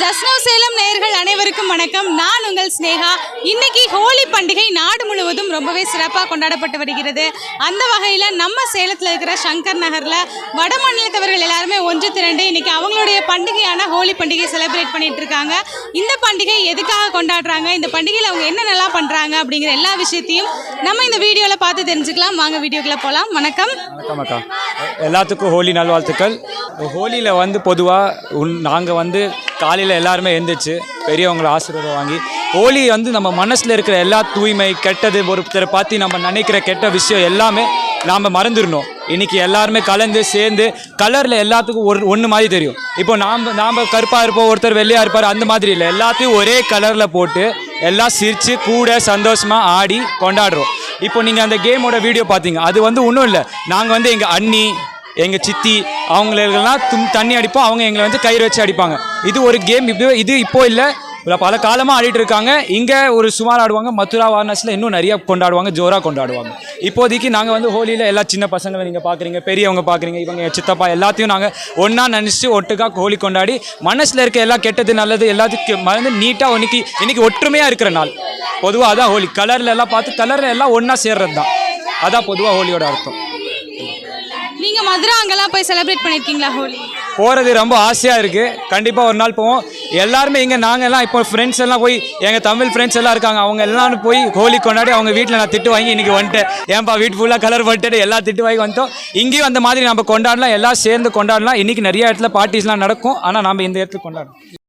ஜஸ்னோ சேலம் நேயர்கள் அனைவருக்கும் வணக்கம். நான் உங்கள் ஸ்னேகா. இன்னைக்கு ஹோலி பண்டிகை நாடு முழுவதும் ரொம்பவே சிறப்பாக கொண்டாடப்பட்டு வருகிறது. அந்த வகையில் நம்ம சேலத்தில் இருக்கிற சங்கர் நகரில் வட மாநிலத்தவர்கள் எல்லாருமே ஒன்று திரண்டு இன்னைக்கு அவங்களுடைய பண்டிகையான ஹோலி பண்டிகை செலிப்ரேட் பண்ணிட்டு இருக்காங்க. இந்த பண்டிகை எதுக்காக கொண்டாடுறாங்க, இந்த பண்டிகையில் அவங்க என்னென்னலாம் பண்ணுறாங்க அப்படிங்கிற எல்லா விஷயத்தையும் நம்ம இந்த வீடியோவில் பார்த்து தெரிஞ்சுக்கலாம். வாங்க வீடியோக்குள்ளே போகலாம். வணக்கம். வணக்கம் அக்கா, எல்லாத்துக்கும் ஹோலி நல்வாழ்த்துக்கள். ஹோலியில் நாங்கள் காலையில் எல்லாருமே எழுந்திரிச்சு பெரியவங்களை ஆசீர்வாதம் வாங்கி ஹோலி நம்ம மனசில் இருக்கிற எல்லா தூய்மை கெட்டது ஒருத்தரை பார்த்து நம்ம நினைக்கிற கெட்ட விஷயம் எல்லாமே நாம் மறந்துடணும். இன்றைக்கி எல்லாருமே கலந்து சேர்ந்து கலரில் எல்லாத்துக்கும் ஒன்று மாதிரி தெரியும். இப்போ நாம் கருப்பாக இருப்போம், ஒருத்தர் வெள்ளையாக இருப்பார், அந்த மாதிரி இல்லை. எல்லாத்தையும் ஒரே கலரில் போட்டு எல்லாம் சிரித்து கூட சந்தோஷமாக ஆடி கொண்டாடுறோம். இப்போ நீங்கள் அந்த கேமோட வீடியோ பார்த்தீங்க, அது ஒன்றும் இல்லை. நாங்கள் எங்கள் அண்ணி எங்கள் சித்தி அவங்களெல்லாம் தண்ணி அடிப்போம், அவங்க எங்களை கயிறு வச்சு அடிப்பாங்க. இது ஒரு கேம். இது இப்போ இல்லை, பல காலமாக ஆடிட்டு இருக்காங்க. இங்கே ஒரு சுமார் ஆடுவாங்க. மதுரா வாரணாசியில் இன்னும் நிறையா கொண்டாடுவாங்க, ஜோராக கொண்டாடுவாங்க. இப்போதைக்கு நாங்கள் ஹோலியில் எல்லா சின்ன பசங்களை நீங்கள் பார்க்குறீங்க, பெரியவங்க பார்க்குறீங்க, இவங்க சித்தப்பா எல்லாத்தையும் நாங்கள் ஒன்றா நினச்சி ஒட்டுக்காக ஹோலி கொண்டாடி மனசில் இருக்க எல்லா கெட்டது நல்லது எல்லாத்துக்கும் மறந்து நீட்டாக இன்னைக்கு ஒற்றுமையாக இருக்கிற நாள். பொதுவாக அதான் ஹோலி. கலரில் எல்லாம் பார்த்து கலரில் எல்லாம் ஒன்றா சேர்றது தான். அதான் பொதுவாக ஹோலியோட அர்த்தம். நீங்கள் மதுரா அங்கெல்லாம் போய் செலிப்ரேட் பண்ணியிருக்கீங்களா ஹோலி? போகிறது ரொம்ப ஆசையாக இருக்குது. கண்டிப்பாக ஒரு நாள் போவோம். எல்லாருமே நாங்கள் எல்லாம் இப்போ ஃப்ரெண்ட்ஸ் எல்லாம் போய், எங்கள் தமிழ் ஃப்ரெண்ட்ஸ் எல்லாம் இருக்காங்க, அவங்க எல்லாரும் போய் ஹோலி கொண்டாடி அவங்க வீட்டில் நான் திட்டு வாங்கி இன்றைக்கி வந்துட்டேன். ஏன்பா வீட்டு ஃபுல்லாக கலர் பண்ணிட்டு எல்லா திட்டு வாங்கி வந்துட்டோம். இங்கேயும் அந்த மாதிரி நம்ம கொண்டாடலாம், எல்லாம் சேர்ந்து கொண்டாடலாம். இன்றைக்கி நிறைய இடத்துல பார்ட்டிஸ்லாம் நடக்கும், ஆனால் நம்ம இந்த இடத்துல கொண்டாடணும்.